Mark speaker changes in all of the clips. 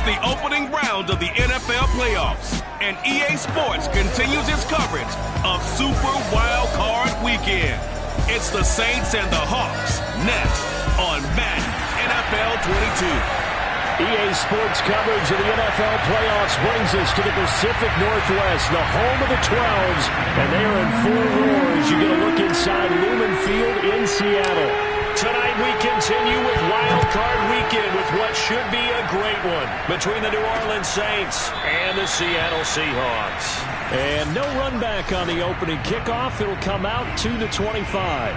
Speaker 1: It's the opening round of the NFL playoffs, and EA Sports continues its coverage of Super Wild Card Weekend. It's the Saints and the Hawks next on Madden NFL 22.
Speaker 2: EA Sports coverage of the NFL playoffs brings us to the Pacific Northwest, the home of the 12s, and they are in full roar as you get a look inside Lumen Field in Seattle. Tonight we continue with Wild Card Weekend with what should be a great one between the New Orleans Saints and the Seattle Seahawks. And no run back on the opening kickoff. It'll come out to the 25.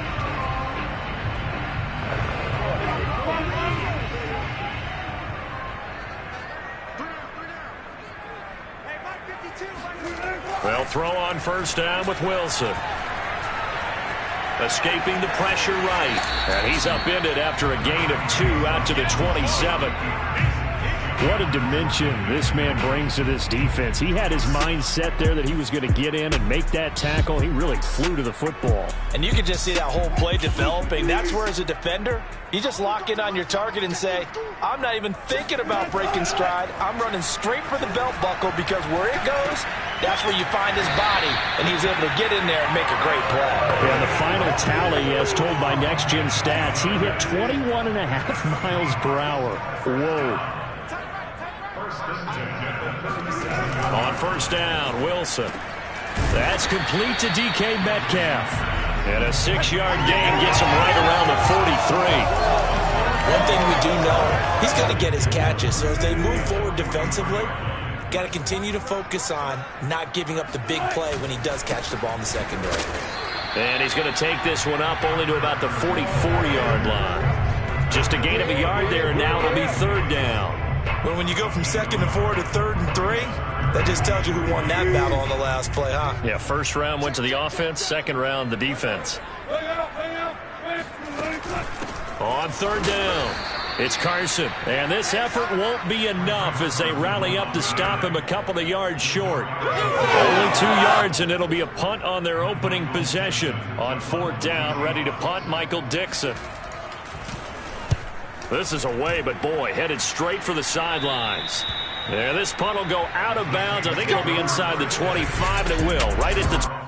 Speaker 2: They'll throw on first down with Wilson. Escaping the pressure right. And he's upended after a gain of 2 out to the 27. What a dimension this man brings to this defense. He had his mind set there that he was going to get in and make that tackle. He really flew to the football.
Speaker 3: And you can just see that whole play developing. That's where, as a defender, you just lock in on your target and say, I'm not even thinking about breaking stride. I'm running straight for the belt buckle because where it goes, that's where you find his body. And he was able to get in there and make a great play.
Speaker 2: Yeah, the final tally, as told by Next Gen Stats, he hit 21.5 miles per hour. Whoa. On first down, Wilson. That's complete to DK Metcalf. And a 6-yard gain gets him right around the 43.
Speaker 3: One thing we do know, he's going to get his catches. So as they move forward defensively, got to continue to focus on not giving up the big play when he does catch the ball in the secondary.
Speaker 2: And he's going to take this one up only to about the 44-yard line. Just a gain of a yard there, and now it'll be third down.
Speaker 3: Well, when you go from 2nd and 4 to 3rd and 3, that just tells you who won that battle on the last play, huh?
Speaker 2: Yeah, first round went to the offense, second round the defense. On third down, it's Carson. And this effort won't be enough as they rally up to stop him a couple of yards short. Only 2 yards, and it'll be a punt on their opening possession. On 4th down, ready to punt, Michael Dixon. This is away, but boy, headed straight for the sidelines. Yeah, this punt will go out of bounds. I think it'll be inside the 25, and it will. Right at the...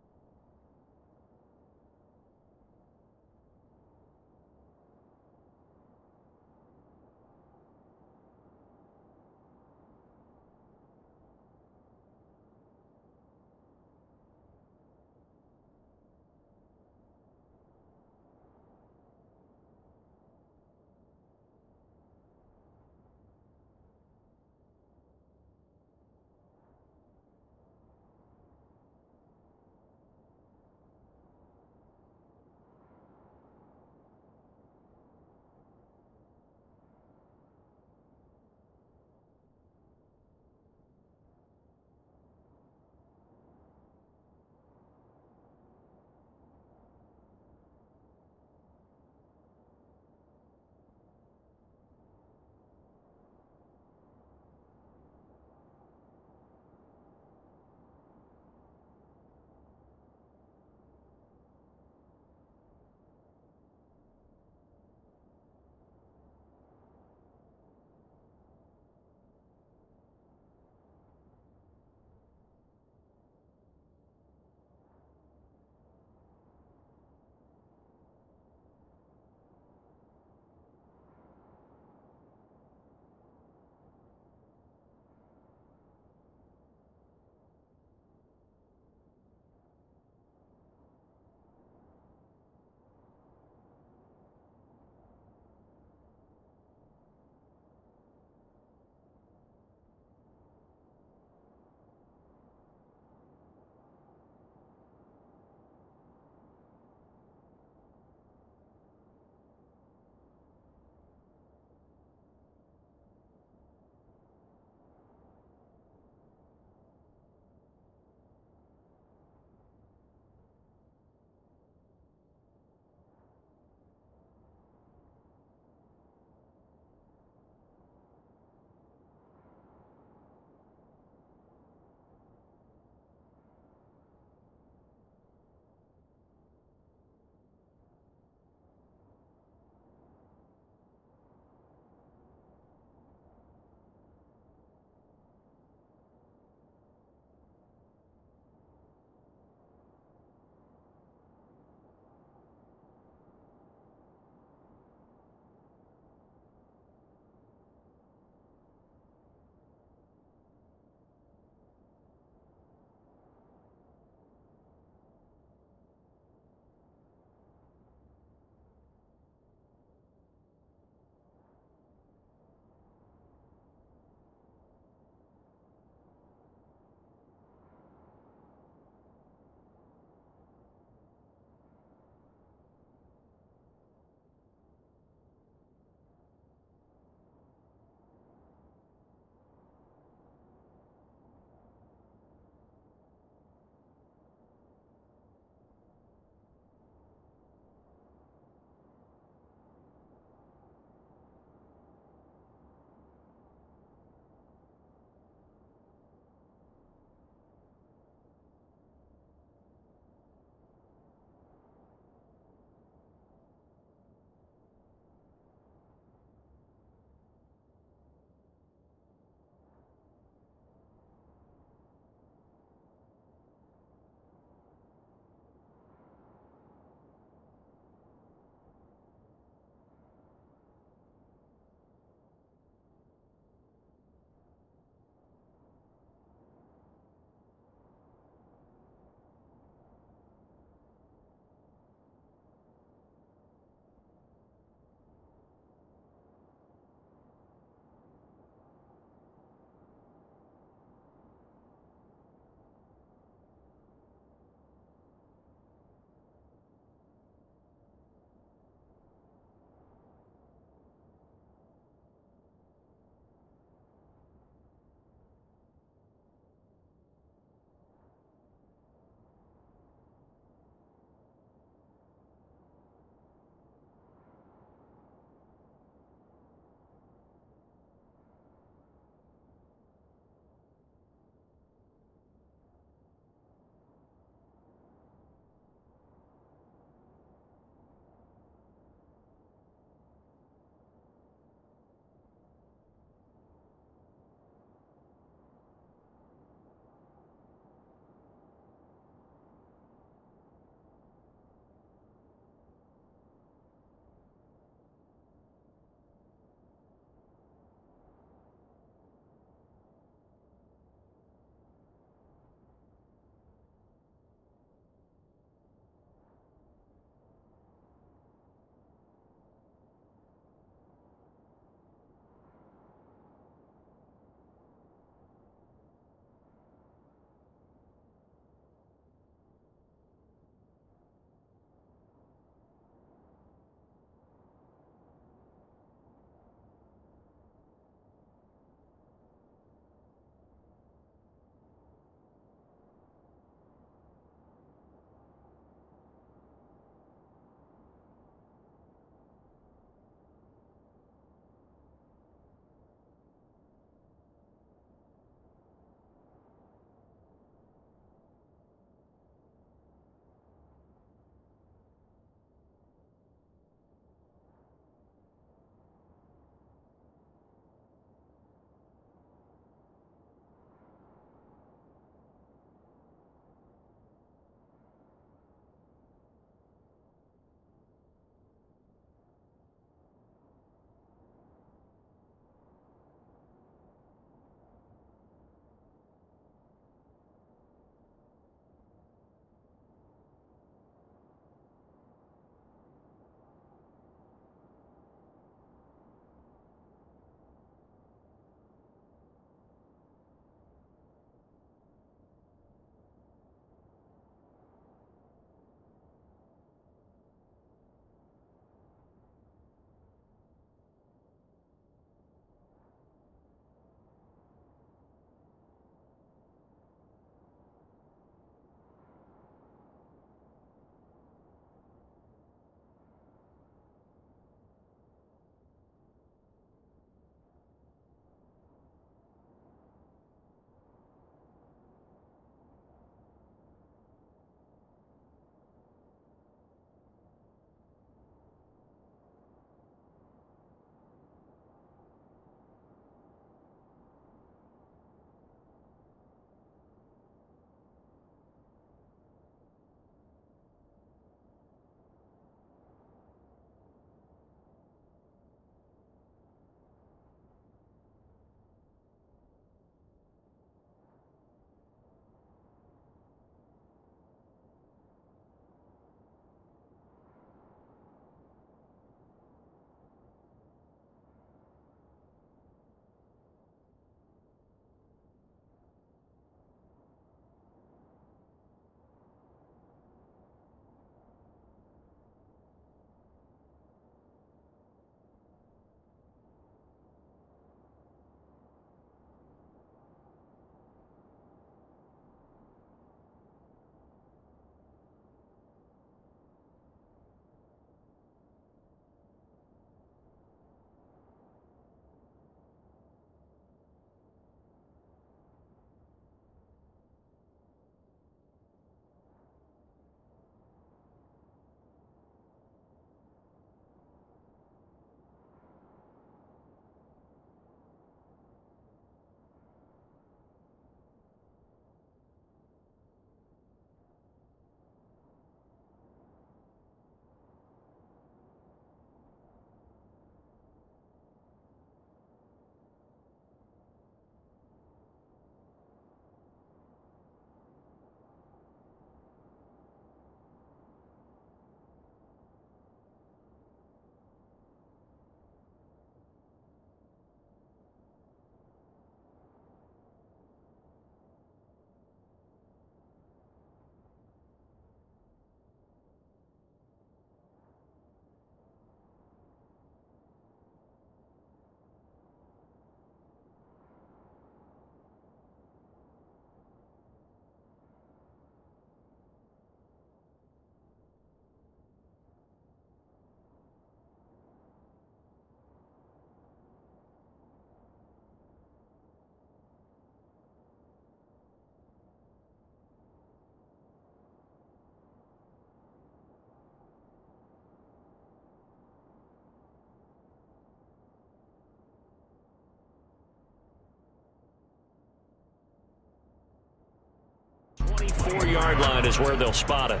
Speaker 2: 4-yard line is where they'll spot it.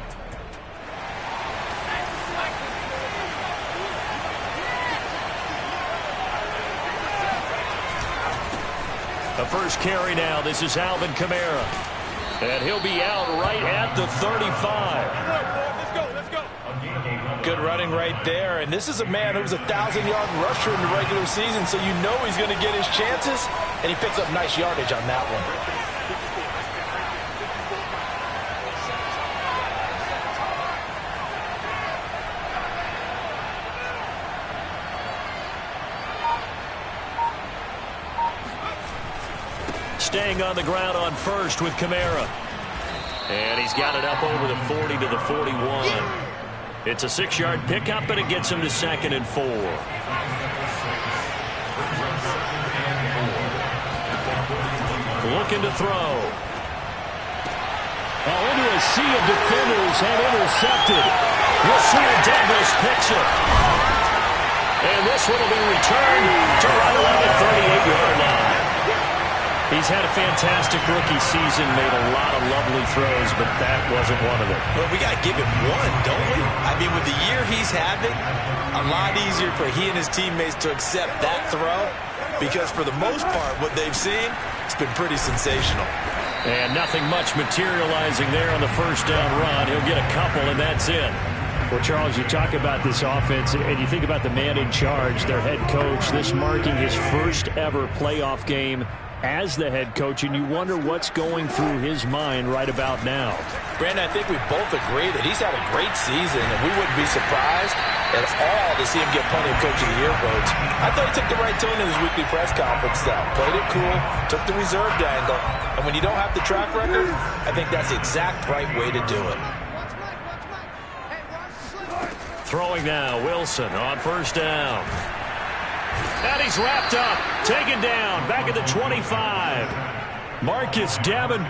Speaker 2: The first carry now. This is Alvin Kamara. And he'll be out right at the 35.
Speaker 3: Let's go. Good running right there. And this is a man who was a 1,000-yard rusher in the regular season, so you know he's going to get his chances. And he picks up nice yardage on that one.
Speaker 2: Staying on the ground on first with Kamara. And he's got it up over the 40 to the 41. It's a 6-yard pickup, and it gets him to 2nd and 4. Looking to throw. Into a sea of defenders and intercepted. Douglas picks it. And this one will be returned to right around the 38-yard line. He's had a fantastic rookie season, made a lot of lovely throws, but that wasn't one of them.
Speaker 3: Well, we got to give him one, don't we? I mean, with the year he's having, a lot easier for he and his teammates to accept that throw, because for the most part, what they've seen, it's been pretty sensational.
Speaker 2: And nothing much materializing there on the first down run. He'll get a couple, and that's it. Well, Charles, you talk about this offense, and you think about the man in charge, their head coach, this marking his first ever playoff game as the head coach, and you wonder what's going through his mind right about now.
Speaker 3: Brandon, I think we both agree that he's had a great season, and we wouldn't be surprised at all to see him get plenty of Coach of the Year votes. I thought he took the right tone in his weekly press conference, though. Played it cool, took the reserved angle, and when you don't have the track record, I think that's the exact right way to do it.
Speaker 2: Throwing now, Wilson on first down. And he's wrapped up, taken down, back at the 25. Marcus Davin.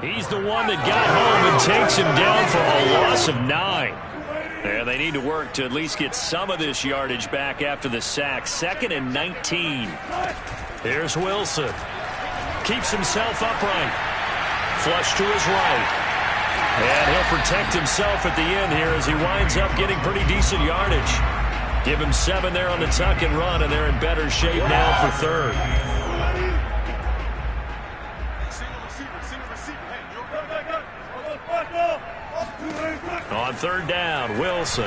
Speaker 2: He's the one that got home and takes him down for a loss of 9. And they need to work to at least get some of this yardage back after the sack. 2nd and 19. Here's Wilson. Keeps himself upright. Flush to his right. And he'll protect himself at the end here as he winds up getting pretty decent yardage. Give him 7 there on the tuck and run, and they're in better shape now for 3rd. On 3rd down, Wilson.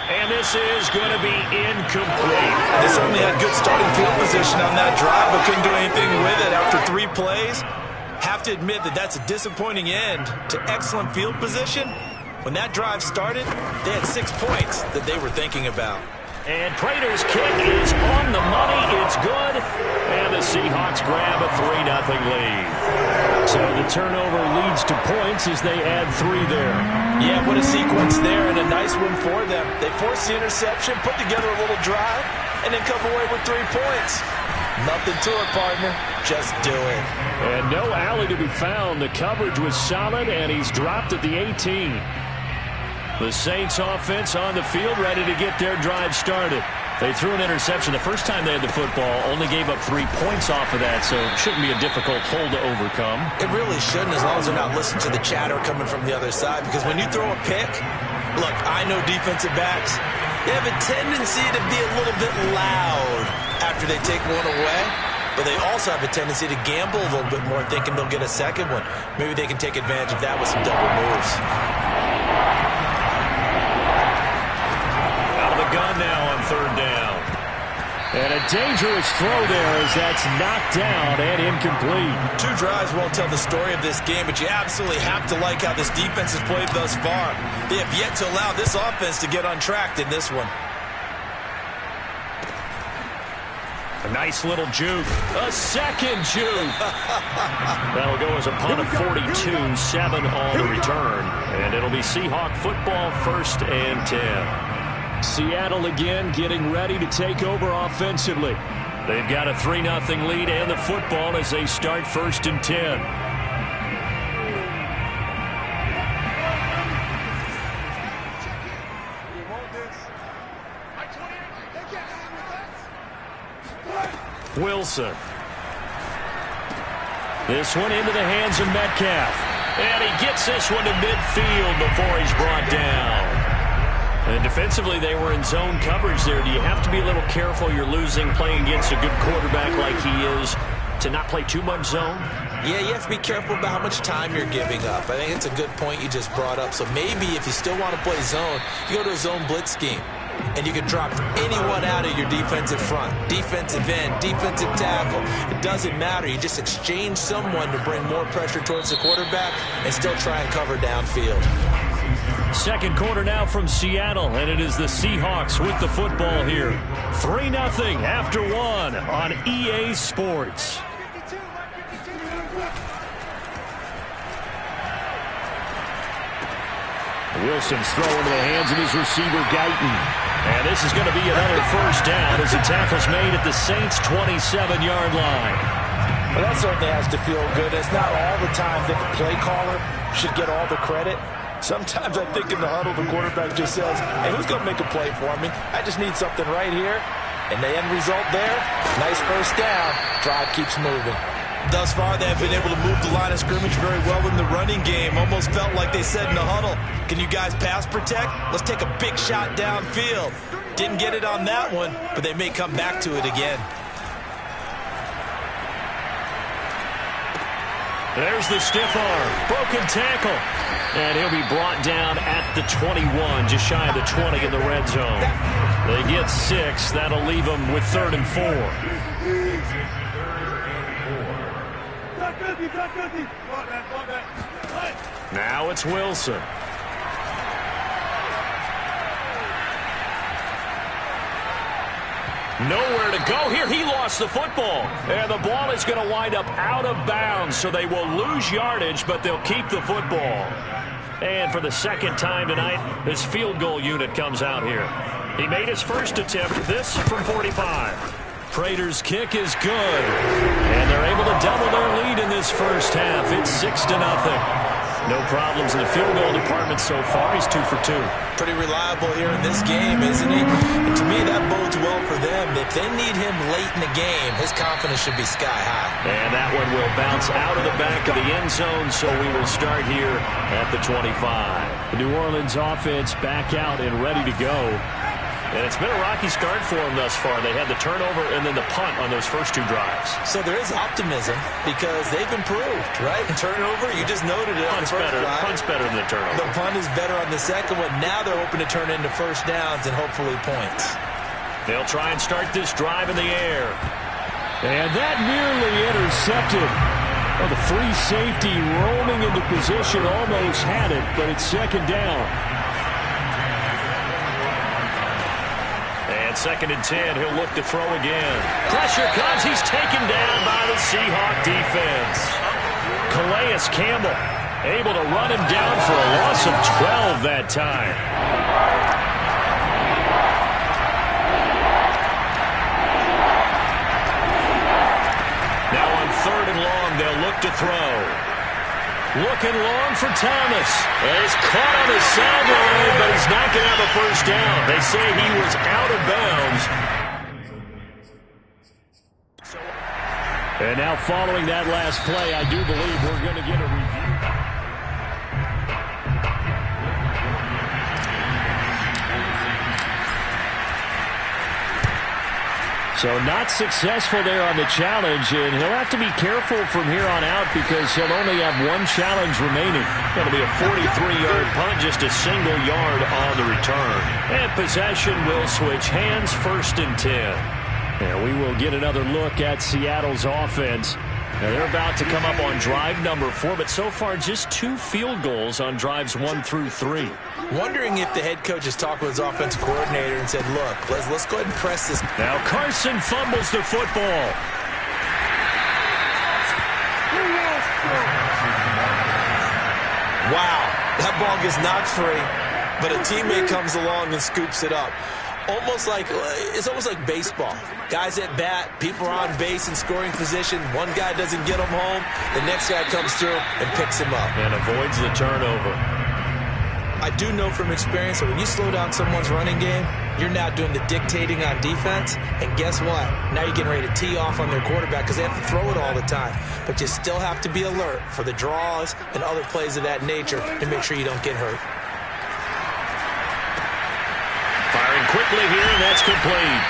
Speaker 2: And this is going to be incomplete.
Speaker 3: They certainly had good starting field position on that drive, but couldn't do anything with it after 3 plays. Have to admit that that's a disappointing end to excellent field position. When that drive started, they had 6 points that they were thinking about.
Speaker 2: And Prater's kick is on the money. It's good. And the Seahawks grab a 3-0 lead. So the turnover leads to points as they add 3 there.
Speaker 3: Yeah, what a sequence there, and a nice one for them. They forced the interception, put together a little drive, and then come away with 3 points. Nothing to it, partner. Just do it.
Speaker 2: And no alley to be found. The coverage was solid, and he's dropped at the 18. The Saints offense on the field, ready to get their drive started. They threw an interception the first time they had the football, only gave up 3 points off of that, so it shouldn't be a difficult hole to overcome.
Speaker 3: It really shouldn't, as long as they're not listening to the chatter coming from the other side, because when you throw a pick, look, I know defensive backs, they have a tendency to be a little bit loud after they take one away, but they also have a tendency to gamble a little bit more, thinking they'll get a second one. Maybe they can take advantage of that with some double moves.
Speaker 2: Gun now on 3rd down. And a dangerous throw there as that's knocked down and incomplete.
Speaker 3: 2 drives won't tell the story of this game, but you absolutely have to like how this defense has played thus far. They have yet to allow this offense to get untracked in this one.
Speaker 2: Nice little juke. A second juke. That'll go as a punt of 42, 7 on the return. And it'll be Seahawk football, 1st and 10. Seattle again getting ready to take over offensively. They've got a 3-0 lead and the football as they start 1st and 10. Wilson. This one into the hands of Metcalf. And he gets this one to midfield before he's brought down. And defensively, they were in zone coverage there. Do you have to be a little careful? You're losing playing against a good quarterback like he is to not play too much zone?
Speaker 3: Yeah, you have to be careful about how much time you're giving up. I think it's a good point you just brought up. So maybe if you still want to play zone, you go to a zone blitz scheme. And you can drop anyone out of your defensive front. Defensive end, defensive tackle. It doesn't matter. You just exchange someone to bring more pressure towards the quarterback and still try and cover downfield.
Speaker 2: Second quarter now from Seattle, and it is the Seahawks with the football here. 3-0 after 1 on EA Sports. Wilson's throw into the hands of his receiver, Guyton. And this is going to be another first down as the tackle's made at the Saints' 27-yard line.
Speaker 3: Well, that certainly has to feel good. It's not all the time that the play caller should get all the credit. Sometimes I think in the huddle, the quarterback just says, hey, who's going to make a play for me? I just need something right here. And the end result there, nice first down. Drive keeps moving. Thus far, they have been able to move the line of scrimmage very well in the running game. Almost felt like they said in the huddle, can you guys pass protect? Let's take a big shot downfield. Didn't get it on that one, but they may come back to it again.
Speaker 2: There's the stiff arm. Broken tackle. And he'll be brought down at the 21, just shy of the 20 in the red zone. They get 6. That'll leave them with 3rd and 4. Now it's Wilson. Nowhere to go here. He lost the football. And the ball is going to wind up out of bounds, so they will lose yardage, but they'll keep the football. And for the second time tonight, his field goal unit comes out here. He made his first attempt, this from 45. Prater's kick is good. And they're able to double their lead in this first half. It's 6-0. No problems in the field goal department so far. He's 2 for 2.
Speaker 3: Pretty reliable here in this game, isn't he? And to me, that bodes well for them. If they need him late in the game, his confidence should be sky high.
Speaker 2: And that one will bounce out of the back of the end zone, so we will start here at the 25. The New Orleans offense back out and ready to go. And it's been a rocky start for them thus far. They had the turnover and then the punt on those first 2 drives.
Speaker 3: So there is optimism because they've improved, right? Turnover, you just noted it.
Speaker 2: Punt's better. Punt's better than the turnover.
Speaker 3: The punt is better on the second one. Now they're hoping to turn into first downs and hopefully points.
Speaker 2: They'll try and start this drive in the air. And that nearly intercepted. Oh, the free safety roaming into position almost had it, but it's second down. And 2nd and 10, he'll look to throw again. Pressure comes. He's taken down by the Seahawk defense. Calais Campbell able to run him down for a loss of 12 that time. Now on 3rd and long, they'll look to throw. Looking long for Thomas. And he's caught on the sideline, but he's not going to have a first down. They say he was out of bounds. And now following that last play, I do believe we're going to get a review. So not successful there on the challenge, and he'll have to be careful from here on out because he'll only have 1 challenge remaining. It'll be a 43-yard punt, just a single yard on the return. And possession will switch hands, 1st and 10. And we will get another look at Seattle's offense. Now they're about to come up on drive number 4, but so far just 2 field goals on drives 1 through 3.
Speaker 3: Wondering if the head coach has talked with his offensive coordinator and said, look, let's go ahead and press this.
Speaker 2: Now Carson fumbles the football.
Speaker 3: Wow, that ball gets knocked free, but a teammate comes along and scoops it up. It's almost like baseball. Guys at bat, people are on base in scoring position. One guy doesn't get him home. The next guy comes through and picks him up.
Speaker 2: And avoids the turnover.
Speaker 3: I do know from experience that when you slow down someone's running game, you're now doing the dictating on defense. And guess what? Now you're getting ready to tee off on their quarterback because they have to throw it all the time. But you still have to be alert for the draws and other plays of that nature to make sure you don't get hurt.
Speaker 2: Firing quickly here, and that's complete.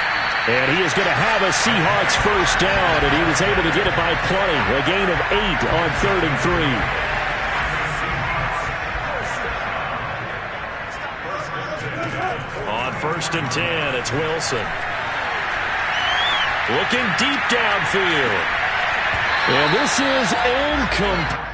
Speaker 2: And he is going to have a Seahawks first down, and he was able to get it by plenty. A gain of 8 on 3rd and 3. On 1st and 10, it's Wilson. Looking deep downfield. And this is incomplete.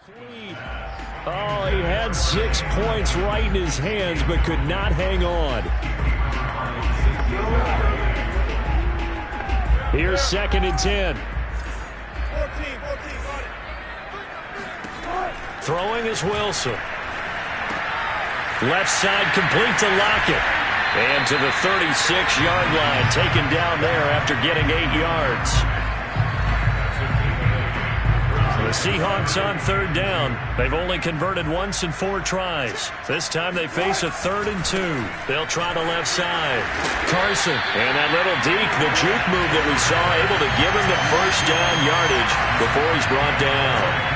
Speaker 2: Oh, he had 6 points right in his hands, but could not hang on. Here's 2nd and 10. Throwing is Wilson. Left side complete to Lockett. And to the 36-yard line, taken down there after getting 8 yards. The Seahawks on 3rd down. They've only converted once in 4 tries. This time they face a 3rd and 2. They'll try the left side. Carson. And that little deke, the juke move that we saw, able to give him the 1st down yardage before he's brought down.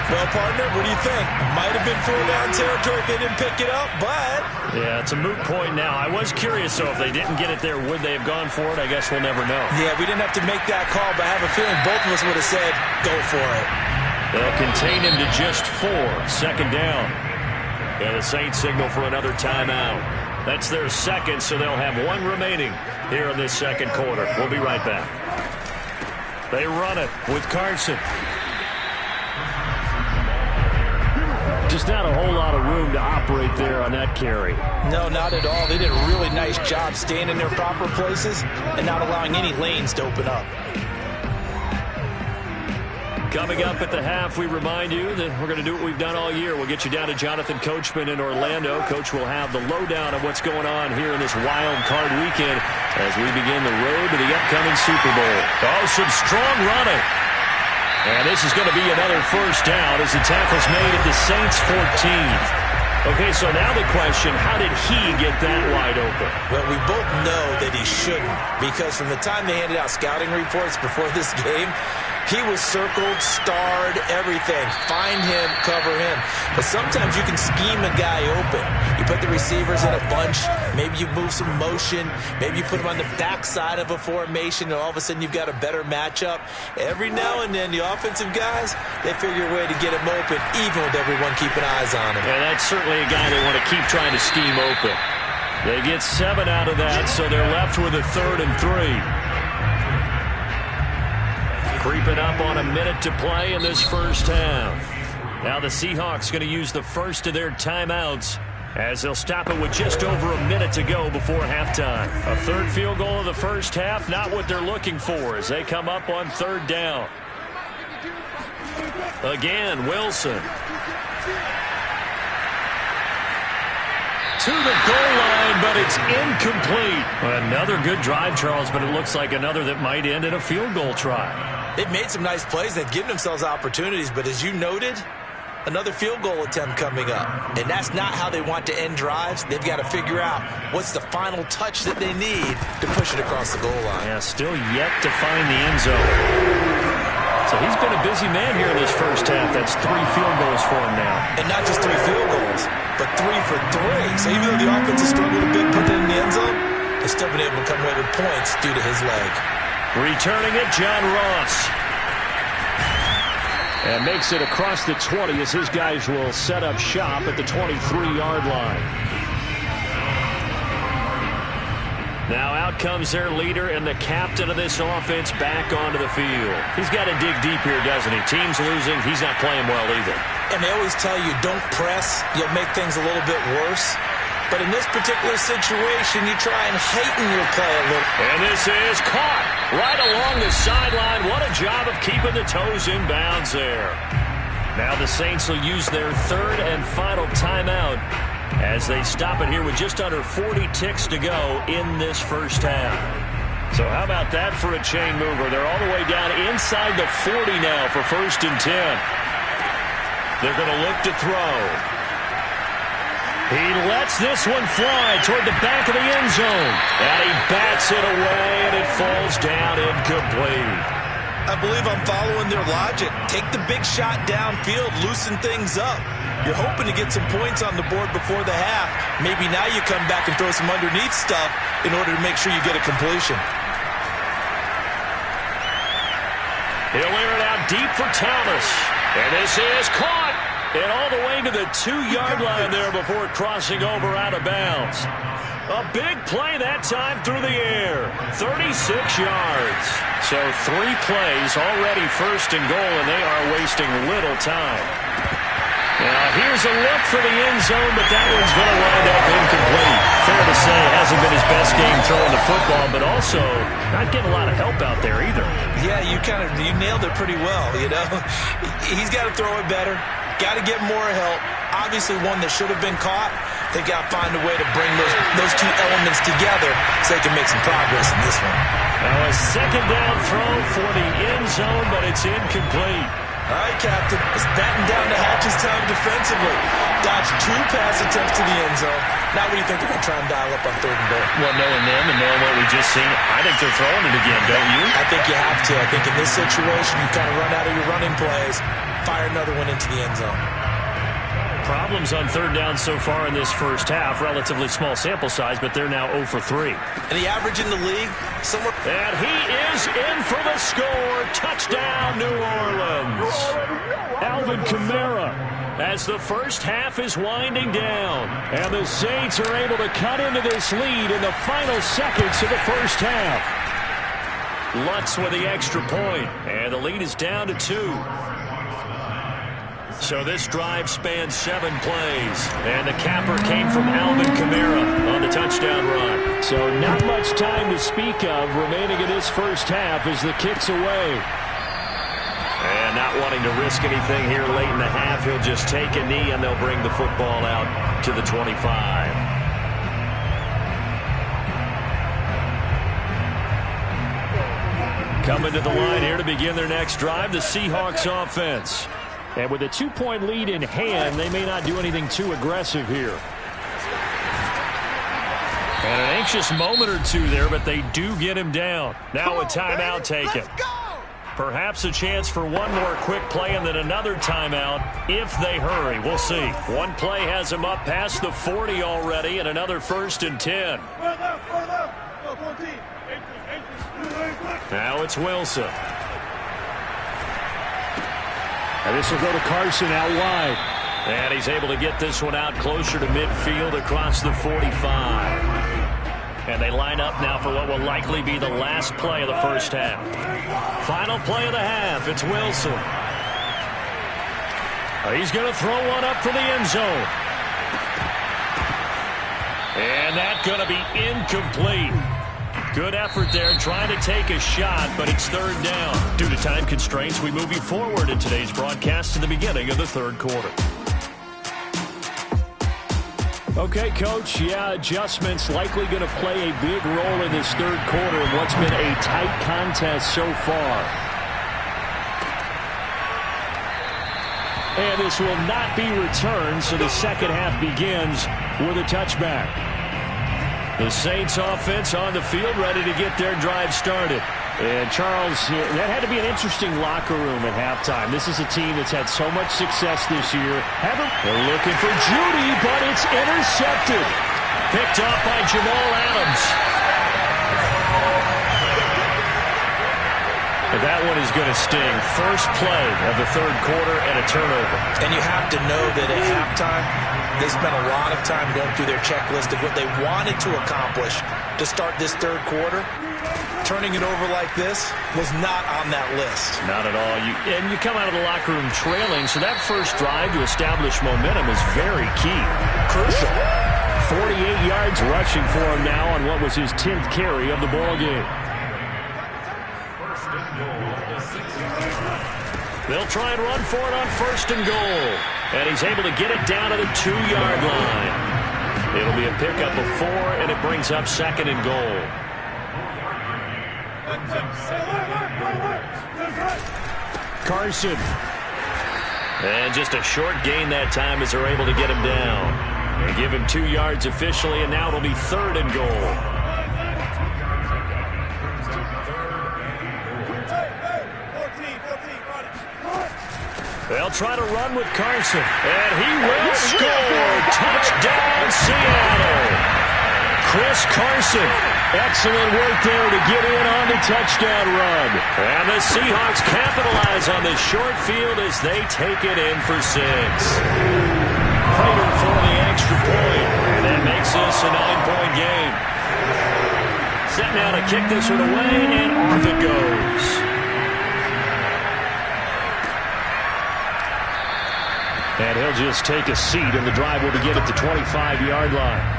Speaker 3: Well, partner, what do you think? Might have been 4-down territory if they didn't pick it up, but...
Speaker 2: Yeah, it's a moot point now. I was curious, though, if they didn't get it there, would they have gone for it? I guess we'll never know.
Speaker 3: Yeah, we didn't have to make that call, but I have a feeling both of us would have said, go for it.
Speaker 2: They'll contain him to just 4, 2nd down. And the Saints signal for another timeout. That's their 2nd, so they'll have 1 remaining here in this 2nd quarter. We'll be right back. They run it with Carson. Just not a whole lot of room to operate there on that carry.
Speaker 3: No, not at all. They did a really nice job staying in their proper places and not allowing any lanes to open up.
Speaker 2: Coming up at the half, we remind you that we're going to do what we've done all year. We'll get you down to Jonathan Coachman in Orlando. Coach will have the lowdown of what's going on here in this wild card weekend as we begin the road to the upcoming Super Bowl. Oh, some strong running. And this is going to be another 1st down as the tackle's made at the Saints 14. Okay, so now the question, how did he get that wide open?
Speaker 3: Well, we both know that he shouldn't, because from the time they handed out scouting reports before this game, he was circled, starred, everything. Find him, cover him. But sometimes you can scheme a guy open. You put the receivers in a bunch. Maybe you move some motion. Maybe you put them on the backside of a formation, and all of a sudden you've got a better matchup. Every now and then, the offensive guys, they figure a way to get him open, even with everyone keeping eyes on him.
Speaker 2: Yeah, that's certainly a guy they want to keep trying to scheme open. They get 7 out of that, so they're left with a 3rd and 3. Creeping up on a minute to play in this 1st half. Now the Seahawks going to use the first of their timeouts as they'll stop it with just over a minute to go before halftime. A 3rd field goal of the 1st half, not what they're looking for as they come up on 3rd down. Again, Wilson. To the goal line, but it's incomplete. Another good drive, Charles, but it looks like another that might end in a field goal try.
Speaker 3: They've made some nice plays. They've given themselves opportunities, but as you noted, another field goal attempt coming up. And that's not how they want to end drives. They've got to figure out what's the final touch that they need to push it across the goal line.
Speaker 2: Yeah, still yet to find the end zone. So he's been a busy man here in this 1st half. That's 3 field goals for him now.
Speaker 3: And not just 3 field goals, but 3 for 3. So even though the offense has struggled a bit putting it in the end zone, they've still been able to come away with points due to his leg.
Speaker 2: Returning it, John Ross. And makes it across the 20 as his guys will set up shop at the 23-yard line. Now out comes their leader and the captain of this offense back onto the field. He's got to dig deep here, doesn't he? Team's losing. He's not playing well either.
Speaker 3: And they always tell you, don't press. You'll make things a little bit worse. But in this particular situation, you try and heighten your play a little.
Speaker 2: And this is caught right along the sideline. What a job of keeping the toes in bounds there. Now the Saints will use their 3rd and final timeout as they stop it here with just under 40 ticks to go in this 1st half. So how about that for a chain mover? They're all the way down inside the 40 now for 1st and 10. They're going to look to throw. He lets this one fly toward the back of the end zone. And he bats it away, and it falls down incomplete.
Speaker 3: I believe I'm following their logic. Take the big shot downfield, loosen things up. You're hoping to get some points on the board before the half. Maybe now you come back and throw some underneath stuff in order to make sure you get a completion.
Speaker 2: He'll air it out deep for Thomas. And this is caught. And all the way to the 2-yard line there before crossing over out of bounds. A big play that time through the air. 36 yards. So 3 plays already first and goal, and they are wasting little time. Now here's a look for the end zone, but that one's going to wind up incomplete. Fair to say it hasn't been his best game throwing the football, but also not getting a lot of help out there either.
Speaker 3: Yeah, you nailed it pretty well, you know. He's got to throw it better. Got to get more help. Obviously one that should have been caught. They got to find a way to bring those two elements together so they can make some progress in this one.
Speaker 2: Now a second down throw for the end zone, but it's incomplete.
Speaker 3: All right, Captain. It's batting down to Hatch's time defensively. Dodged 2 pass attempts to the end zone. Now what do you think they're going to try and dial up on 3rd and goal?
Speaker 2: Well, knowing them and knowing what we just seen, I think they're throwing it again, don't you?
Speaker 3: I think you have to. I think in this situation, you kind of run out of your running plays, fire another one into the end zone.
Speaker 2: Problems on 3rd down so far in this first half. Relatively small sample size, but they're now 0 for 3.
Speaker 3: And the average in the league, somewhere.
Speaker 2: And he is in for the score. Touchdown, New Orleans. Alvin Kamara, as the first half is winding down. And the Saints are able to cut into this lead in the final seconds of the first half. Lutz with the extra point, and the lead is down to 2. So this drive spans 7 plays, and the capper came from Alvin Kamara on the touchdown run. So not much time to speak of remaining in this first half as the kick's away. And not wanting to risk anything here late in the half, he'll just take a knee, and they'll bring the football out to the 25. Coming to the line here to begin their next drive, the Seahawks offense. And with a 2-point lead in hand, they may not do anything too aggressive here. And an anxious moment or two there, but they do get him down. Now a timeout taken. Perhaps a chance for one more quick play and then another timeout if they hurry. We'll see. One play has him up past the 40 already, and another 1st and 10. Now it's Wilson. And this will go to Carson out wide. And he's able to get this one out closer to midfield across the 45. And they line up now for what will likely be the last play of the first half. Final play of the half. It's Wilson. He's going to throw one up for the end zone. And that's going to be incomplete. Good effort there, trying to take a shot, but it's 3rd down. Due to time constraints, we move you forward in today's broadcast to the beginning of the 3rd quarter. Okay, Coach, yeah, adjustments likely going to play a big role in this 3rd quarter in what's been a tight contest so far. And this will not be returned, so the second half begins with a touchback. The Saints offense on the field, ready to get their drive started. And Charles, that had to be an interesting locker room at halftime. This is a team that's had so much success this year. They're looking for Judy, but it's intercepted. Picked off by Jamal Adams. And that one is going to sting. First play of the 3rd quarter and a turnover.
Speaker 3: And you have to know that at halftime, they spent a lot of time going through their checklist of what they wanted to accomplish to start this 3rd quarter. Turning it over like this was not on that list.
Speaker 2: Not at all. And you come out of the locker room trailing, so that first drive to establish momentum is very key.
Speaker 3: Crucial.
Speaker 2: 48 yards rushing for him now on what was his 10th carry of the ball game. They'll try and run for it on 1st and goal. And he's able to get it down to the 2-yard line. It'll be a pickup of 4, and it brings up 2nd and goal. Carson. And just a short gain that time as they're able to get him down. They give him 2 yards officially, and now it'll be 3rd and goal. They'll try to run with Carson, and he will score. Touchdown, Seattle. Chris Carson. Excellent work there to get in on the touchdown run. And the Seahawks capitalize on this short field as they take it in for 6. Prater for the extra point. And that makes this a 9-point game. Set now to kick this one away, and off it goes. And he'll just take a seat, and the drive will begin at the 25-yard line.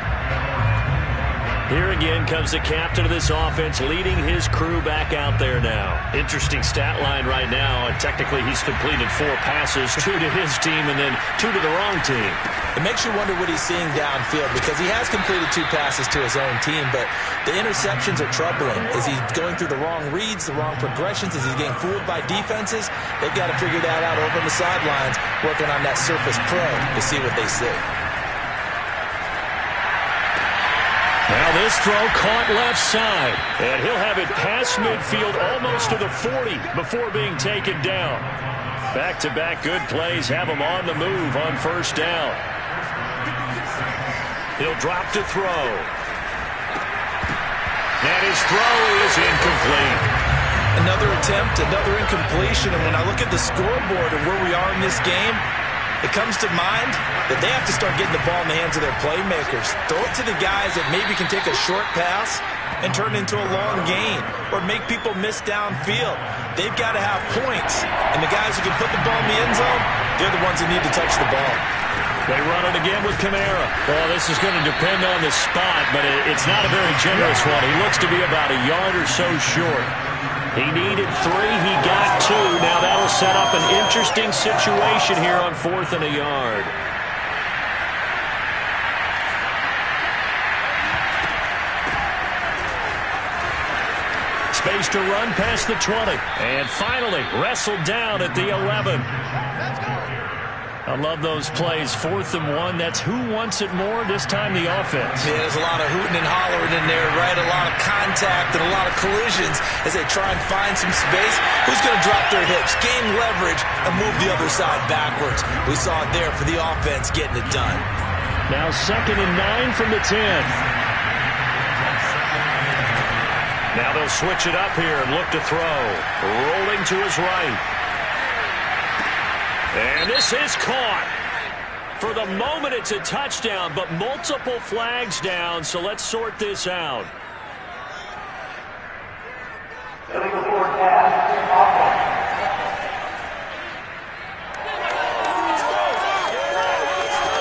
Speaker 2: Here again comes the captain of this offense, leading his crew back out there now. Interesting stat line right now, and technically he's completed 4 passes, 2 to his team and then 2 to the wrong team.
Speaker 3: It makes you wonder what he's seeing downfield, because he has completed 2 passes to his own team, but the interceptions are troubling. Is he going through the wrong reads, the wrong progressions? Is he getting fooled by defenses? They've got to figure that out over on the sidelines, working on that Surface Pro to see what they see.
Speaker 2: Now this throw caught left side, and he'll have it past midfield almost to the 40 before being taken down. Back-to-back good plays have him on the move on first down. He'll drop to throw. And his throw is incomplete.
Speaker 3: Another attempt, another incompletion, and when I look at the scoreboard and where we are in this game, it comes to mind that they have to start getting the ball in the hands of their playmakers. Throw it to the guys that maybe can take a short pass and turn it into a long gain or make people miss downfield. They've got to have points. And the guys who can put the ball in the end zone, they're the ones who need to touch the ball.
Speaker 2: They run it again with Kamara. Well, this is going to depend on the spot, but it's not a very generous one. He looks to be about a yard or so short. He needed 3. He got 2. Now that'll set up an interesting situation here on 4th and a yard. Space to run past the 20. And finally wrestled down at the 11. I love those plays. 4th and 1. That's who wants it more. This time the offense.
Speaker 3: Yeah, there's a lot of hooting and hollering in there, right? A lot of contact and a lot of collisions as they try and find some space. Who's going to drop their hips, gain leverage, and move the other side backwards? We saw it there for the offense getting it done.
Speaker 2: Now 2nd and 9 from the 10. Now they'll switch it up here and look to throw. Rolling to his right. And this is caught. For the moment, it's a touchdown, but multiple flags down, so let's sort this out.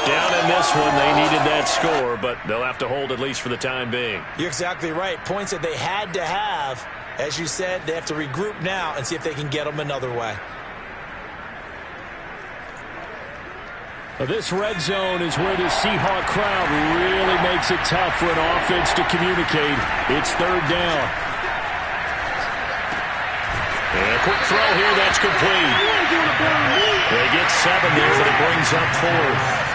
Speaker 2: Down in this one, they needed that score, but they'll have to hold at least for the time being.
Speaker 3: You're exactly right. Points that they had to have. As you said, they have to regroup now and see if they can get them another way.
Speaker 2: This red zone is where the Seahawk crowd really makes it tough for an offense to communicate. It's 3rd down. And a quick throw here, that's complete. They get 7 there, but it brings up 4th.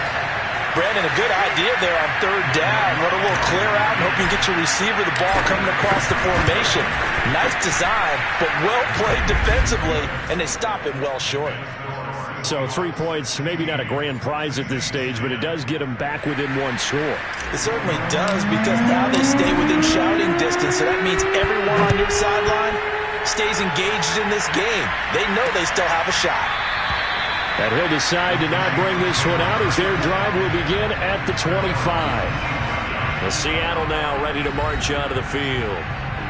Speaker 3: Brandon, a good idea there on 3rd down. Run a little clear out and hope you can get your receiver the ball coming across the formation. Nice design, but well played defensively, and they stop him well short.
Speaker 2: So 3 points, maybe not a grand prize at this stage, but it does get them back within 1 score.
Speaker 3: It certainly does, because now they stay within shouting distance, so that means everyone on your sideline stays engaged in this game. They know they still have a shot.
Speaker 2: And he'll decide to not bring this one out as their drive will begin at the 25. The Seattle now ready to march out of the field.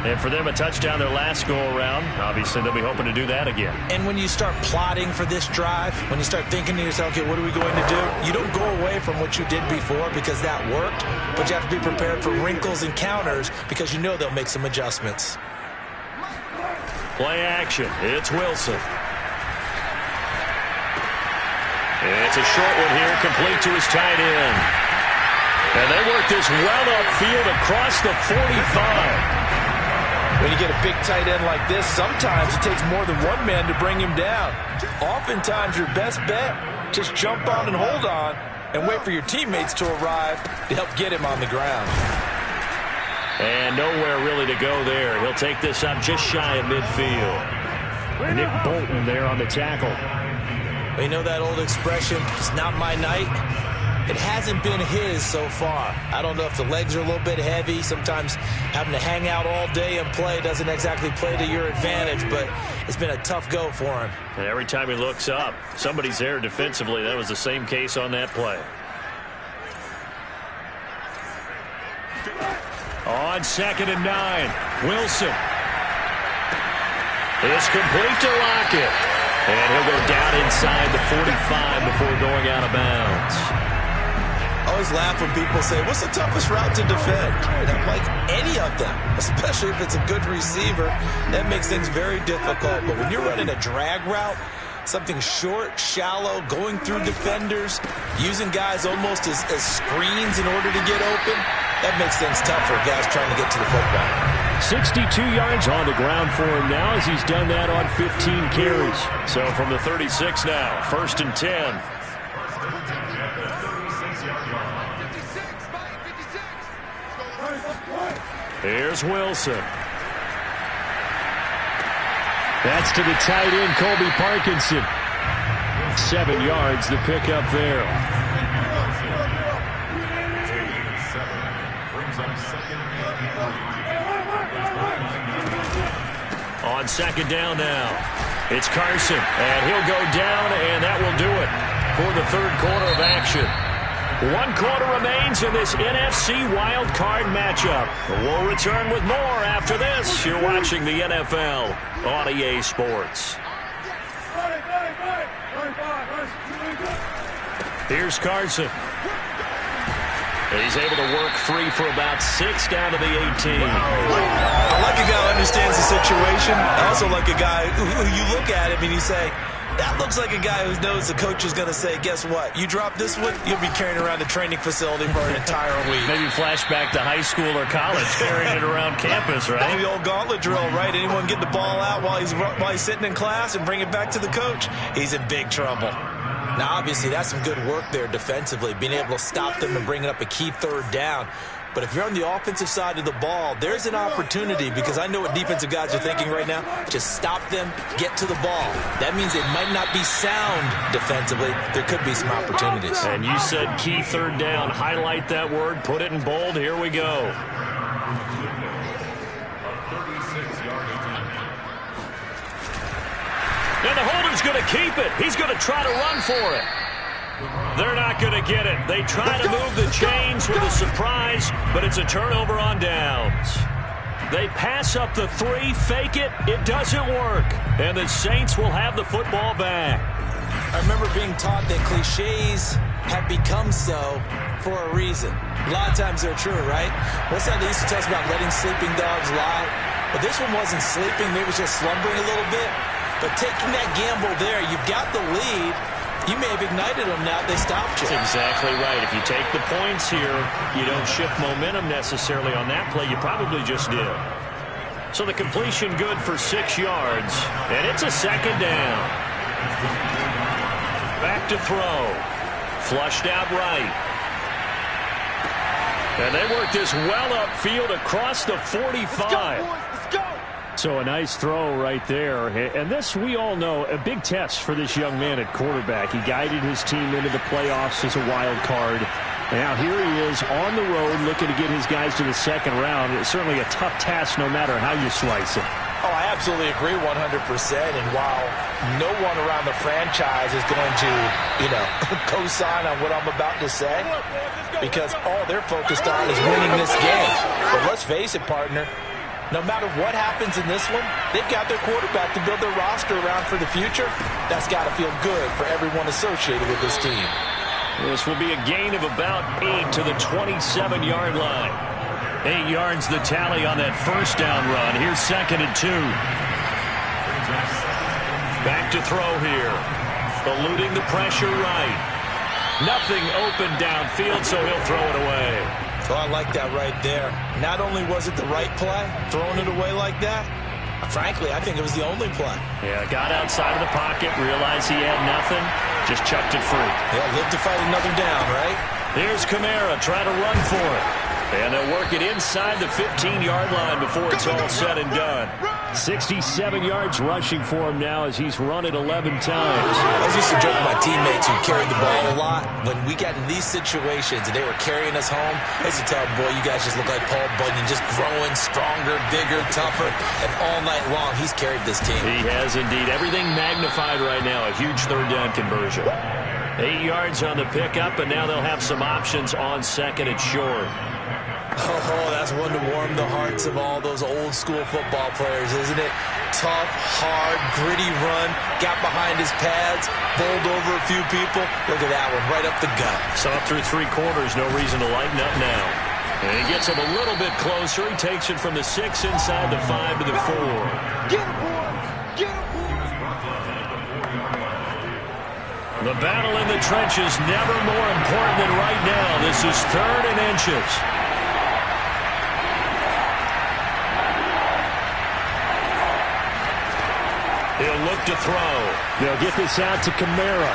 Speaker 2: And for them, a touchdown their last go-around. Obviously, they'll be hoping to do that again.
Speaker 3: And when you start plotting for this drive, when you start thinking to yourself, okay, what are we going to do? You don't go away from what you did before because that worked, but you have to be prepared for wrinkles and counters because you know they'll make some adjustments.
Speaker 2: Play action. It's Wilson. It's a short one here, complete to his tight end. And they work this well upfield across the 45.
Speaker 3: When you get a big tight end like this, sometimes it takes more than one man to bring him down. Oftentimes, your best bet, just jump on and hold on and wait for your teammates to arrive to help get him on the ground.
Speaker 2: And nowhere really to go there. He'll take this up just shy of midfield. Nick Bolton there on the tackle.
Speaker 3: Well, you know that old expression, it's not my night? It hasn't been his so far. I don't know if the legs are a little bit heavy. Sometimes having to hang out all day and play doesn't exactly play to your advantage, but it's been a tough go for him.
Speaker 2: And every time he looks up, somebody's there defensively. That was the same case on that play. on 2nd and 9. Wilson. It's complete to Lockett. And he'll go down inside the 45 before going out of bounds.
Speaker 3: I always laugh when people say, what's the toughest route to defend? And I'm like, any of them, especially if it's a good receiver. That makes things very difficult. But when you're running a drag route, something short, shallow, going through defenders, using guys almost as screens in order to get open, that makes things tough for guys trying to get to the football.
Speaker 2: 62 yards on the ground for him now as he's done that on 15 carries. So from the 36 now, 1st and 10. Here's Wilson. That's to the tight end, Colby Parkinson. 7 yards, the pickup there. On 2nd down now, it's Carson, and he'll go down, and that will do it for the 3rd quarter of action. 1 quarter remains in this NFC wild card matchup. We'll return with more after this. You're watching the NFL on EA Sports. Here's Carson. He's able to work free for about 6 down to the 18.
Speaker 3: I like a guy who understands the situation. I also like a guy who you look at him and you say, that looks like a guy who knows the coach is going to say, guess what? You drop this one, you'll be carrying around the training facility for an entire week.
Speaker 2: Maybe flashback to high school or college, carrying it around campus, right?
Speaker 3: The old gauntlet drill, right? Anyone get the ball out while he's sitting in class and bring it back to the coach? He's in big trouble. Now, obviously, that's some good work there defensively, being able to stop them and bringing up a key 3rd down. But if you're on the offensive side of the ball, there's an opportunity, because I know what defensive guys are thinking right now. Just stop them, get to the ball. That means it might not be sound defensively. There could be some opportunities.
Speaker 2: And you said key 3rd down. Highlight that word. Put it in bold. Here we go. And the holder's going to keep it. He's going to try to run for it. They're not going to get it. They try to move the chains with a surprise, but it's a turnover on downs. They pass up the 3, fake it. It doesn't work. And the Saints will have the football back.
Speaker 3: I remember being taught that cliches have become so for a reason. A lot of times they're true, right? What's that they used to tell us about letting sleeping dogs lie? But this one wasn't sleeping. Maybe it was just slumbering a little bit. But taking that gamble there, you've got the lead. You may have ignited them now. They stopped you.
Speaker 2: That's exactly right. If you take the points here, you don't shift momentum necessarily on that play. You probably just did. So the completion good for 6 yards. And it's a 2nd down. Back to throw. Flushed out right. And they work this well upfield across the 45.
Speaker 3: Let's go.
Speaker 2: So a nice throw right there. And this, we all know, a big test for this young man at quarterback. He guided his team into the playoffs as a wild card. Now here he is on the road looking to get his guys to the 2nd round. It's certainly a tough task no matter how you slice it.
Speaker 3: Oh, I absolutely agree 100%. And while no one around the franchise is going to, co-sign on what I'm about to say, because all they're focused on is winning this game. But let's face it, partner, no matter what happens in this one, they've got their quarterback to build their roster around for the future. That's got to feel good for everyone associated with this team.
Speaker 2: This will be a gain of about 8 to the 27-yard line. 8 yards the tally on that 1st down run. Here's 2nd and 2. Back to throw here. Eluding the pressure right. Nothing open downfield, so he'll throw it away.
Speaker 3: So I like that right there. Not only was it the right play, throwing it away like that, frankly, I think it was the only play.
Speaker 2: Yeah, got outside of the pocket, realized he had nothing, just chucked it free.
Speaker 3: Yeah, live to fight another down, right?
Speaker 2: Here's Kamara, try to run for it. And they'll work it inside the 15-yard line before it's all said and done. 67 yards rushing for him now as he's run it 11 times.
Speaker 3: I used to joke with my teammates who carried the ball a lot. When we got in these situations and they were carrying us home, I used to tell them, boy, you guys just look like Paul Bunyan, just growing stronger, bigger, tougher. And all night long, he's carried this team.
Speaker 2: He has indeed. Everything magnified right now. A huge 3rd down conversion. 8 yards on the pickup, and now they'll have some options on 2nd and short.
Speaker 3: Oh, that's one to warm the hearts of all those old school football players, isn't it? Tough, hard, gritty run, got behind his pads, bowled over a few people. Look at that one, right up the gut.
Speaker 2: So up through 3 quarters, no reason to lighten up now. And he gets him a little bit closer. He takes it from the 6 inside the 5 to the 4.
Speaker 4: Get him, boy! Get him, boy!
Speaker 2: The battle in the trenches never more important than right now. This is 3rd and inches. He'll look to throw. They'll get this out to Kamara.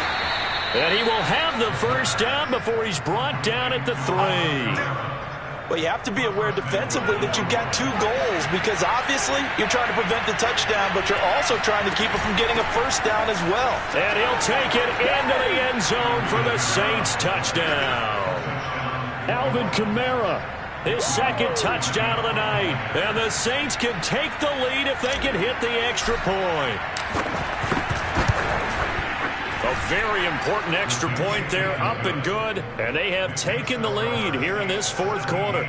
Speaker 2: And he will have the first down before he's brought down at the 3.
Speaker 3: Well, you have to be aware defensively that you've got 2 goals because obviously you're trying to prevent the touchdown, but you're also trying to keep it from getting a first down as well.
Speaker 2: And he'll take it into the end zone for the Saints touchdown. Alvin Kamara, his 2nd touchdown of the night. And the Saints can take the lead if they can hit the extra point. A very important extra point there, up and good. And they have taken the lead here in this 4th quarter.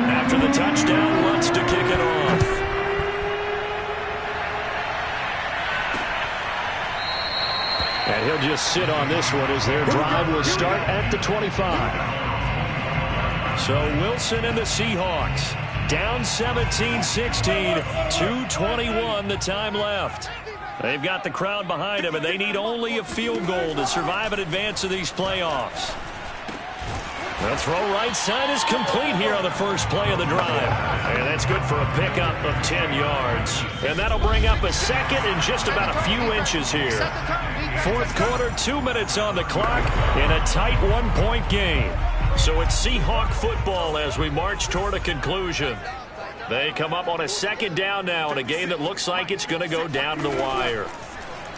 Speaker 2: After the touchdown, Lutz to kick it off. And he'll just sit on this one as their drive will start at the 25. So Wilson and the Seahawks down 17-16, 2:21 the time left. They've got the crowd behind them, and they need only a field goal to survive and advance to these playoffs. The throw right side is complete here on the first play of the drive. And that's good for a pickup of 10 yards. And that'll bring up a 2nd and just about a few inches here. 4th quarter, 2 minutes on the clock in a tight 1-point game. So it's Seahawk football as we march toward a conclusion. They come up on a 2nd down now in a game that looks like it's going to go down the wire.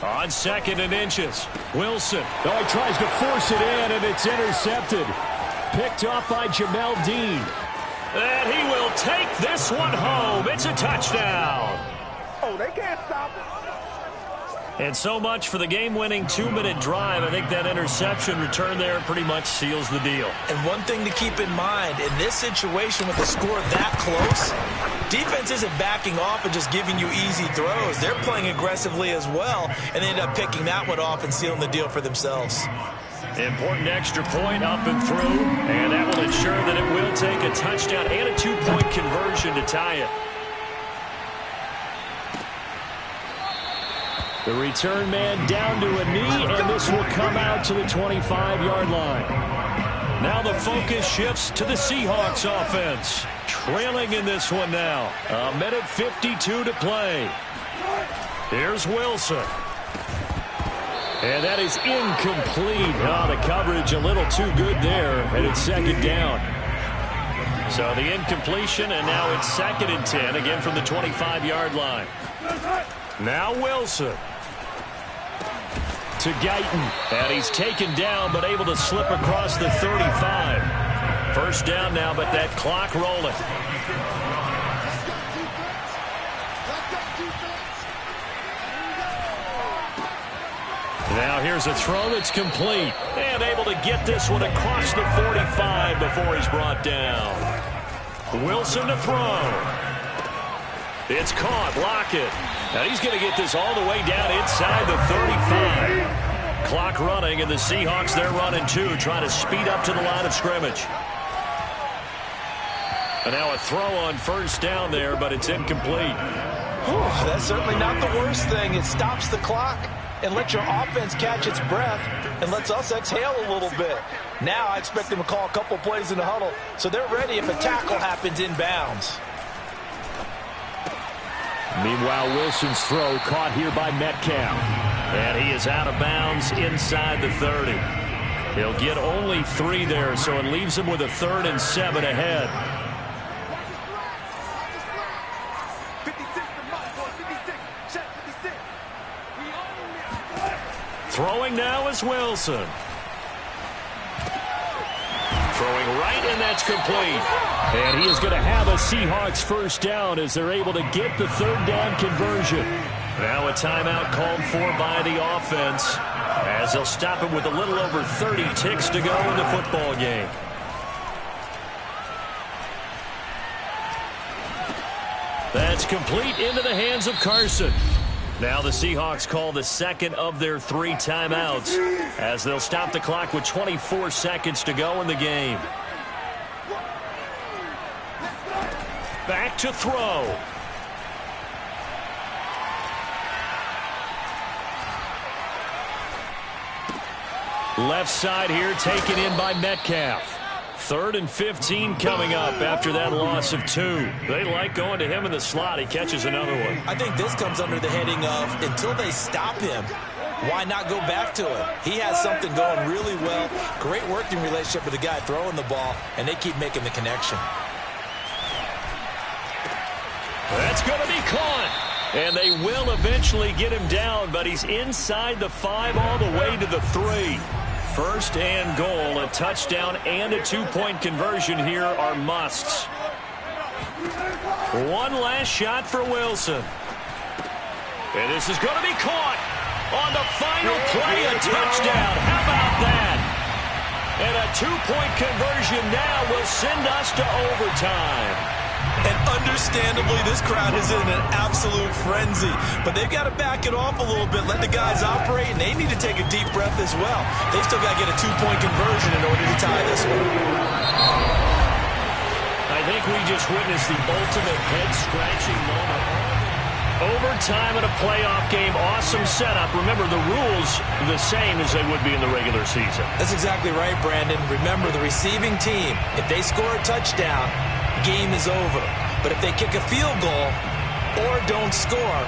Speaker 2: On 2nd and inches, Wilson. Oh, he tries to force it in, and it's intercepted. Picked off by Jamel Dean. And he will take this one home. It's a touchdown.
Speaker 4: Oh, they can't stop it.
Speaker 2: And so much for the game-winning 2-minute drive. I think that interception return there pretty much seals the deal.
Speaker 3: And one thing to keep in mind, in this situation with the score that close, defense isn't backing off and just giving you easy throws. They're playing aggressively as well, and they end up picking that one off and sealing the deal for themselves.
Speaker 2: Important extra point up and through, and that will ensure that it will take a touchdown and a 2-point conversion to tie it. The return man down to a knee, and this will come out to the 25-yard line. Now the focus shifts to the Seahawks offense. Trailing in this one now. 1:52 to play. Here's Wilson. And that is incomplete. Oh, the coverage a little too good there, and it's 2nd down. So the incompletion, and now it's 2nd and 10, again from the 25-yard line. Now Wilson. To Guyton. And he's taken down, but able to slip across the 35. First down now, but that clock rolling. Now here's a throw that's complete. And able to get this one across the 45 before he's brought down. Wilson to throw. It's caught. Lockett. Now he's going to get this all the way down inside the 35. Clock running, and the Seahawks, they're running 2, trying to speed up to the line of scrimmage. And now a throw on first down there, but it's incomplete.
Speaker 3: That's certainly not the worst thing. It stops the clock and lets your offense catch its breath and lets us exhale a little bit. Now I expect them to call a couple plays in the huddle, so they're ready if a tackle happens inbounds.
Speaker 2: Meanwhile, Wilson's throw caught here by Metcalf. And he is out of bounds inside the 30. He'll get only 3 there, so it leaves him with a 3rd and 7 ahead. Throwing now is Wilson. Throwing right, and that's complete. And he is going to have a Seahawks first down as they're able to get the 3rd down conversion. Now a timeout called for by the offense. as they'll stop it with a little over 30 ticks to go in the football game. That's complete into the hands of Carson. Now the Seahawks call the second of their 3 timeouts as they'll stop the clock with 24 seconds to go in the game. Back to throw. Left side here taken in by Metcalf. 3rd and 15 coming up after that loss of 2. They like going to him in the slot. He catches another one.
Speaker 3: I think this comes under the heading of until they stop him, why not go back to him? He has something going really well. Great working relationship with the guy throwing the ball, and they keep making the connection.
Speaker 2: That's going to be caught. And they will eventually get him down, but he's inside the 5 all the way to the 3. 1st and goal, a touchdown and a 2-point conversion here are musts. One last shot for Wilson. And this is going to be caught on the final play, a touchdown. How about that? And a 2-point conversion now will send us to overtime.
Speaker 3: And understandably, this crowd is in an absolute frenzy. But they've got to back it off a little bit, let the guys operate, and they need to take a deep breath as well. They've still got to get a 2-point conversion in order to tie this one.
Speaker 2: I think we just witnessed the ultimate head-scratching moment. Overtime in a playoff game, awesome setup. Remember, the rules are the same as they would be in the regular season.
Speaker 3: That's exactly right, Brandon. Remember, the receiving team, if they score a touchdown, game is over. But if they kick a field goal or don't score,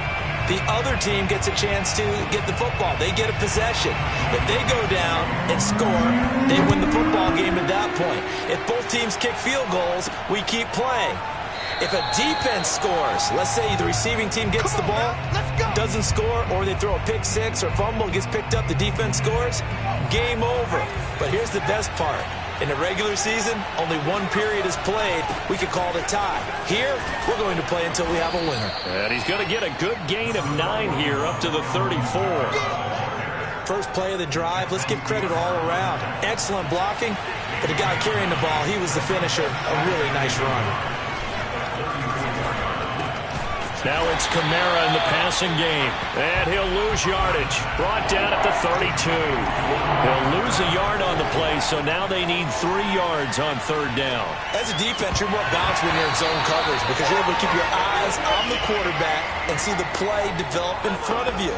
Speaker 3: the other team gets a chance to get the football. They get a possession. If they go down and score, they win the football game at that point. If both teams kick field goals, we keep playing. If a defense scores, let's say the receiving team gets the ball, doesn't score, or they throw a pick six or fumble, gets picked up, the defense scores, game over. But here's the best part. In the regular season, only one period is played. We could call it a tie. Here, we're going to play until we have a winner.
Speaker 2: And he's going to get a good gain of 9 here, up to the 34.
Speaker 3: First play of the drive, let's give credit all around. Excellent blocking, but the guy carrying the ball, he was the finisher. A really nice run.
Speaker 2: Now it's Kamara in the passing game, and he'll lose yardage. Brought down at the 32. He'll lose a yard on the play, so now they need 3 yards on 3rd down.
Speaker 3: As a defense, you're more balanced when you're in zone coverage because you're able to keep your eyes on the quarterback and see the play develop in front of you.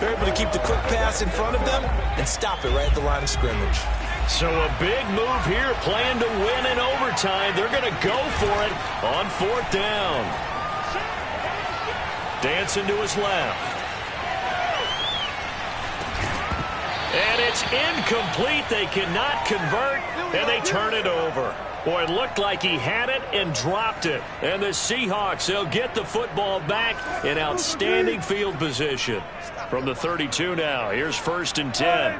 Speaker 3: They're able to keep the quick pass in front of them and stop it right at the line of scrimmage.
Speaker 2: So a big move here, playing to win in overtime. They're going to go for it on 4th down. Dancing to his left. And it's incomplete. They cannot convert, and they turn it over. Boy, it looked like he had it and dropped it. And the Seahawks, they'll get the football back in outstanding field position. From the 32 now, here's 1st and 10.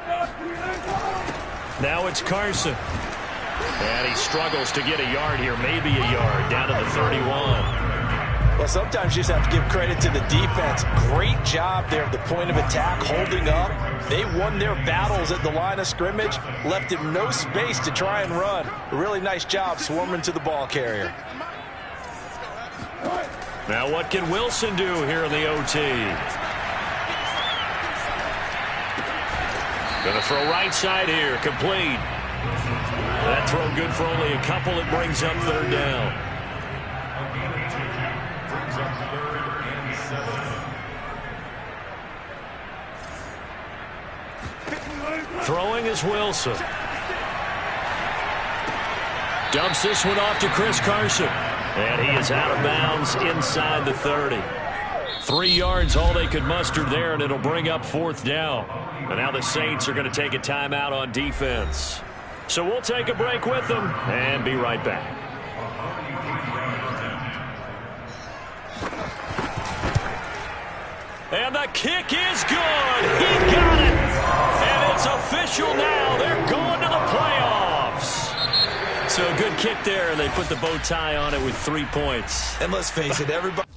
Speaker 2: Now it's Carson. And he struggles to get a yard here, maybe a yard, down to the 31.
Speaker 3: Well, sometimes you just have to give credit to the defense. Great job there at the point of attack, holding up. They won their battles at the line of scrimmage, left him no space to try and run. A really nice job swarming to the ball carrier.
Speaker 2: Now what can Wilson do here in the OT? Going to throw right side here, complete. That throw good for only a couple. It brings up 3rd down. Throwing is Wilson. Dumps this one off to Chris Carson. And he is out of bounds inside the 30. 3 yards, all they could muster there, and it'll bring up 4th down. And now the Saints are going to take a timeout on defense. So we'll take a break with them and be right back. And the kick is good. He got it. And it's official now. They're going to the playoffs. So a good kick there, and they put the bow tie on it with 3 points.
Speaker 3: And let's face it, everybody...